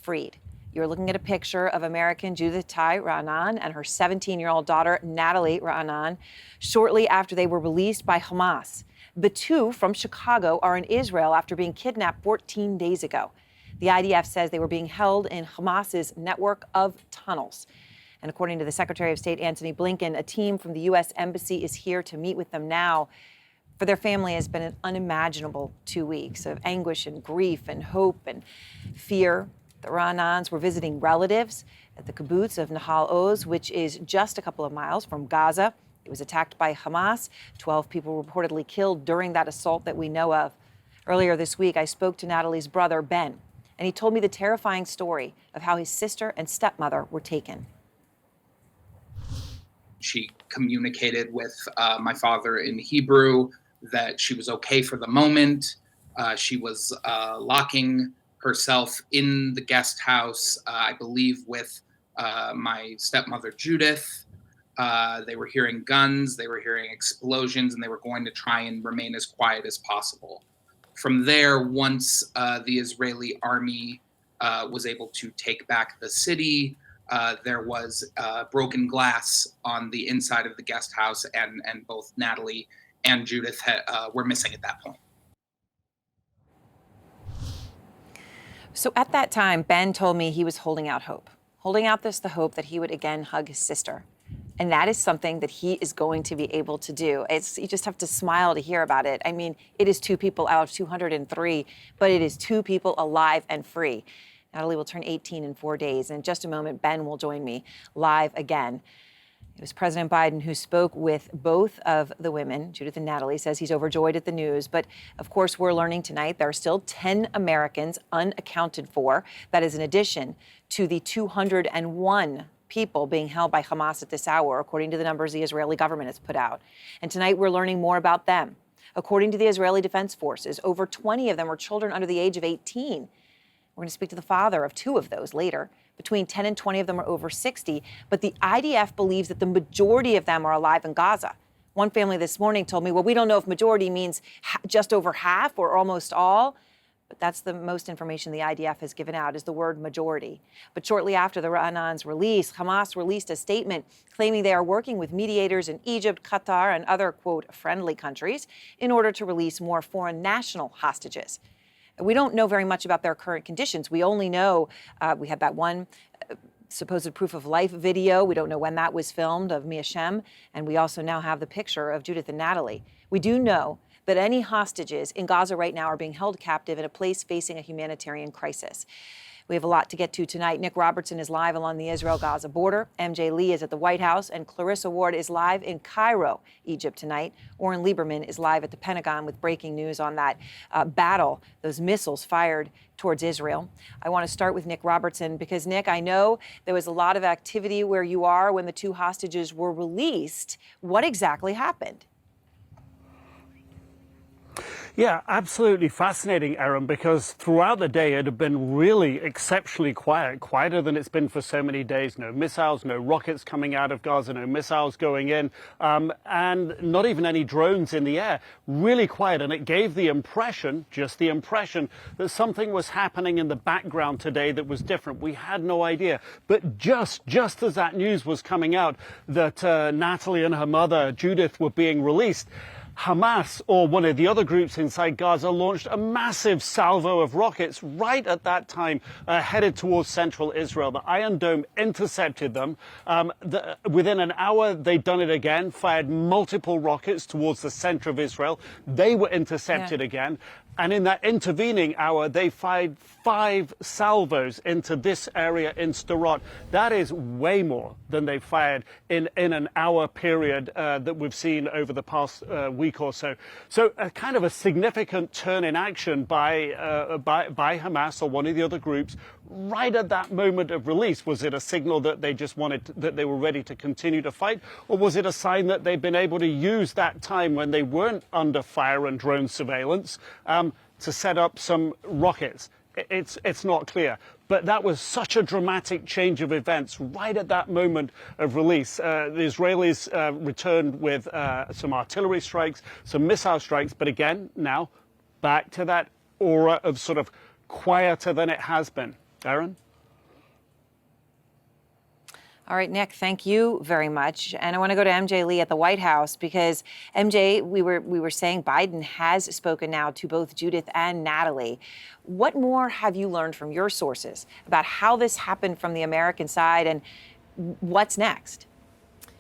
freed. You're looking at a picture of American Judith Tai Ra'anan and her 17-year-old daughter, Natalie Ra'anan, shortly after they were released by Hamas. The two from Chicago are in Israel after being kidnapped 14 days ago. The IDF says they were being held in Hamas's network of tunnels. And according to the Secretary of State, Antony Blinken, a team from the U.S. Embassy is here to meet with them now. For their family, has been an unimaginable 2 weeks of anguish and grief and hope and fear. The Ra'anans were visiting relatives at the kibbutz of Nahal Oz, which is just a couple of miles from Gaza. It was attacked by Hamas. 12 people reportedly killed during that assault that we know of. Earlier this week, I spoke to Natalie's brother, Ben, and he told me the terrifying story of how his sister and stepmother were taken. She communicated with my father in Hebrew that she was okay for the moment. She was locking herself in the guest house, I believe, with my stepmother, Judith. They were hearing guns, they were hearing explosions, and they were going to try and remain as quiet as possible. From there, once the Israeli army was able to take back the city, there was broken glass on the inside of the guest house, and both Natalie and Judith were missing at that point. So at that time, Ben told me he was holding out hope, the hope that he would again hug his sister. And that is something that he is going to be able to do. You just have to smile to hear about it. I mean, it is 2 people out of 203, but it is 2 people alive and free. Natalie will turn 18 in 4 days. In just a moment, Ben will join me live again. It was President Biden who spoke with both of the women. Judith and Natalie says he's overjoyed at the news. But of course, we're learning tonight there are still 10 Americans unaccounted for. That is in addition to the 201 people being held by Hamas at this hour, according to the numbers the Israeli government has put out. And tonight we're learning more about them. According to the Israeli Defense Forces, over 20 of them were children under the age of 18. We're going to speak to the father of 2 of those later. Between 10 and 20 of them are over 60, but the IDF believes that the majority of them are alive in Gaza. One family this morning told me, well, we don't know if majority means just over half or almost all, but that's the most information the IDF has given out is the word majority. But shortly after the Ra'anans' release, Hamas released a statement claiming they are working with mediators in Egypt, Qatar, and other, quote, friendly countries in order to release more foreign national hostages. We don't know very much about their current conditions. We only know we had that one supposed proof of life video. We don't know when that was filmed of Mia Shem. And we also now have the picture of Judith and Natalie. We do know that any hostages in Gaza right now are being held captive in a place facing a humanitarian crisis. We have a lot to get to tonight. Nick Robertson is live along the Israel-Gaza border. MJ Lee is at the White House, and Clarissa Ward is live in Cairo, Egypt tonight. Oren Lieberman is live at the Pentagon with breaking news on that battle, those missiles fired towards Israel. I want to start with Nick Robertson because, Nick, I know there was a lot of activity where you are when the 2 hostages were released. What exactly happened? Yeah, absolutely fascinating, Erin, because throughout the day it had been really exceptionally quiet, quieter than it's been for so many days. No missiles, no rockets coming out of Gaza, no missiles going in, and not even any drones in the air. Really quiet, and it gave the impression, just the impression, that something was happening in the background today that was different. We had no idea. But just as that news was coming out that Natalie and her mother, Judith, were being released, Hamas, or one of the other groups inside Gaza, launched a massive salvo of rockets right at that time, headed towards central Israel. The Iron Dome intercepted them. Within an hour, they'd done it again, fired multiple rockets towards the center of Israel. They were intercepted again. And in that intervening hour, they fired 5 salvos into this area in Sderot. That is way more than they fired in an hour period that we've seen over the past week or so. So a kind of a significant turn in action by Hamas or one of the other groups right at that moment of release. Was it a signal that they just that they were ready to continue to fight? Or was it a sign that they've been able to use that time when they weren't under fire and drone surveillance to set up some rockets? It's not clear. But that was such a dramatic change of events right at that moment of release. The Israelis returned with some artillery strikes, some missile strikes. But again, now back to that aura of sort of quieter than it has been. Erin? All right, Nick, thank you very much. And I want to go to MJ Lee at the White House because MJ, we were saying Biden has spoken now to both Judith and Natalie. What more have you learned from your sources about how this happened from the American side and what's next?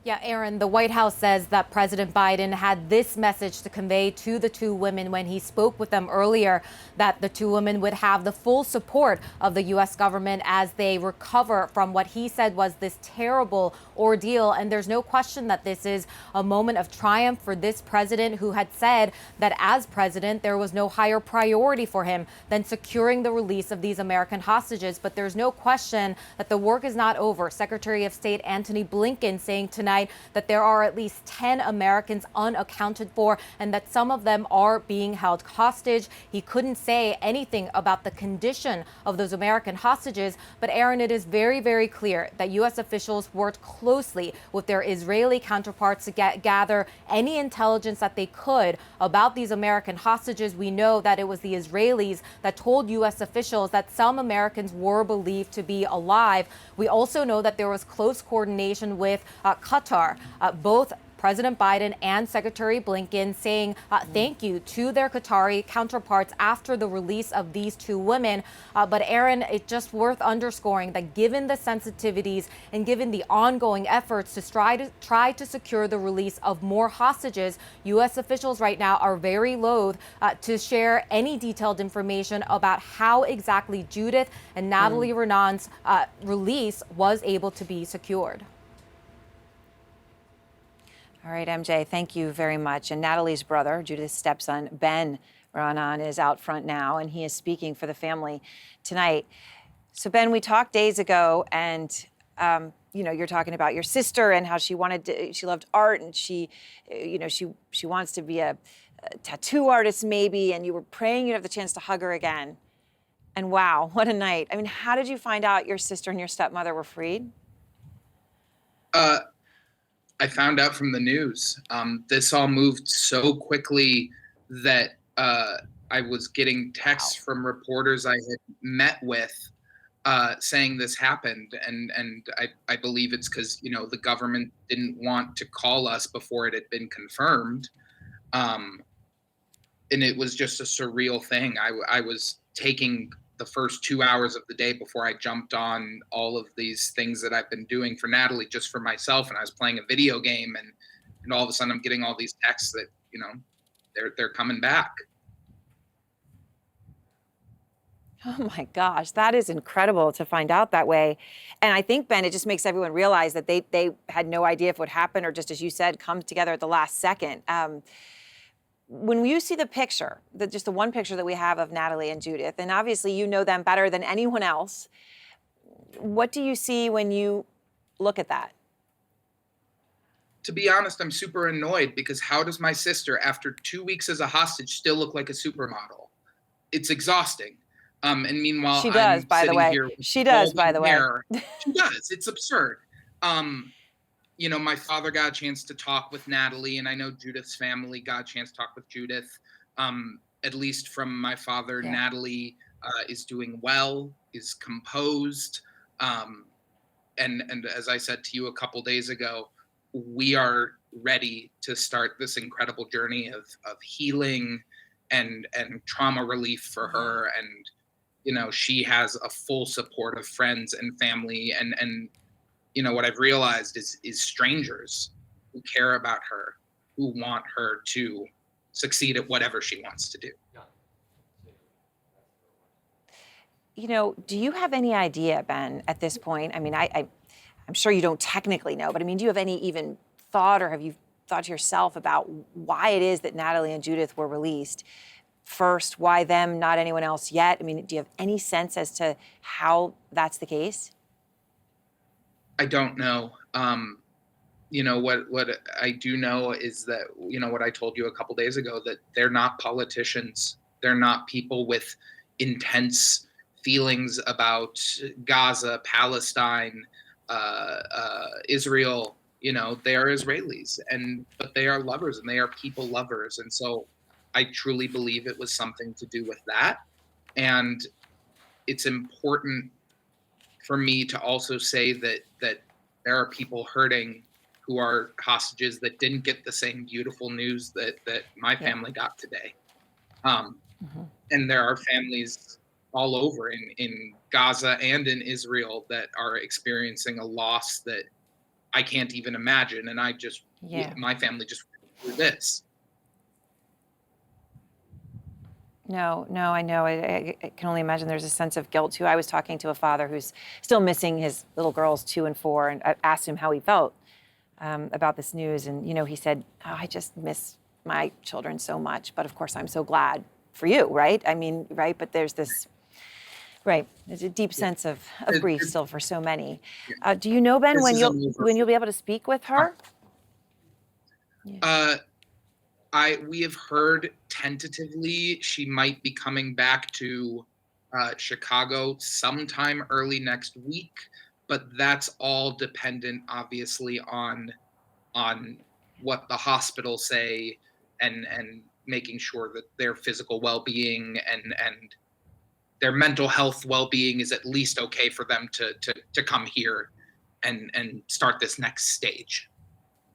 Yeah, Aaron, the White House says that President Biden had this message to convey to the two women when he spoke with them earlier, that the two women would have the full support of the U.S. government as they recover from what he said was this terrible ordeal. And there's no question that this is a moment of triumph for this president, who had said that as president, there was no higher priority for him than securing the release of these American hostages. But there's no question that the work is not over. Secretary of State Antony Blinken saying tonight that there are at least 10 Americans unaccounted for and that some of them are being held hostage. He couldn't say anything about the condition of those American hostages. But Aaron, it is very, very clear that U.S. officials worked closely with their Israeli counterparts to gather any intelligence that they could about these American hostages. We know that it was the Israelis that told U.S. officials that some Americans were believed to be alive. We also know that there was close coordination with Qatar. Both President Biden and Secretary Blinken saying thank you to their Qatari counterparts after the release of these two women. But Aaron, it's just worth underscoring that given the sensitivities and given the ongoing efforts to try to secure the release of more hostages, U.S. officials right now are very loath to share any detailed information about how exactly Judith and Natalie Renan's release was able to be secured. All right, MJ, thank you very much. And Natalie's brother, Judith's stepson, Ben Renan, is out front now, and he is speaking for the family tonight. So, Ben, we talked days ago, and you're talking about your sister and how she loved art, and she wants to be a tattoo artist maybe, and you were praying you'd have the chance to hug her again. And wow, what a night. I mean, how did you find out your sister and your stepmother were freed? I found out from the news. This all moved so quickly that I was getting texts from reporters I had met with saying this happened. And I believe it's because, the government didn't want to call us before it had been confirmed. And it was just a surreal thing. I was taking the first 2 hours of the day before I jumped on all of these things that I've been doing for Natalie, just for myself. And I was playing a video game, and all of a sudden I'm getting all these texts that, they're coming back. Oh my gosh, that is incredible to find out that way. And I think, Ben, it just makes everyone realize that they had no idea if it would happen, or just as you said, come together at the last second. When you see the picture, just the one picture that we have of Natalie and Judith, and obviously you know them better than anyone else, what do you see when you look at that? To be honest, I'm super annoyed, because how does my sister, after 2 weeks as a hostage, still look like a supermodel? It's exhausting. And meanwhile, she does, I'm by the sitting way. here She does, by the way. She does. It's absurd. My father got a chance to talk with Natalie, and I know Judith's family got a chance to talk with Judith. At least from my father, yeah. Natalie is doing well, is composed. And as I said to you a couple days ago, we are ready to start this incredible journey of healing and trauma relief for her. And, she has a full support of friends and family. And what I've realized is strangers who care about her, who want her to succeed at whatever she wants to do. Do you have any idea, Ben, at this point? I mean, I'm sure you don't technically know, but I mean, do you have any even thought, or have you thought to yourself about why it is that Natalie and Judith were released first? Why them, not anyone else yet? I mean, do you have any sense as to how that's the case? I don't know. What I do know is that, what I told you a couple days ago, that they're not politicians. They're not people with intense feelings about Gaza, Palestine, Israel. They are Israelis, but they are lovers, and they are people lovers. And so I truly believe it was something to do with that. And it's important for me to also say that there are people hurting who are hostages that didn't get the same beautiful news that my family got today. And there are families all over in Gaza and in Israel that are experiencing a loss that I can't even imagine. And my family just went through this. No, I know. I can only imagine there's a sense of guilt too. I was talking to a father who's still missing his little girls 2 and 4, and I asked him how he felt about this news. And, he said, oh, I just miss my children so much. But of course, I'm so glad for you, right? I mean, right? But there's this, right, there's a deep sense of grief still for so many. Do you know, Ben, when you'll be able to speak with her? We have heard tentatively she might be coming back to Chicago sometime early next week, but that's all dependent, obviously, on what the hospitals say and making sure that their physical well-being and their mental health well-being is at least okay for them to come here and start this next stage.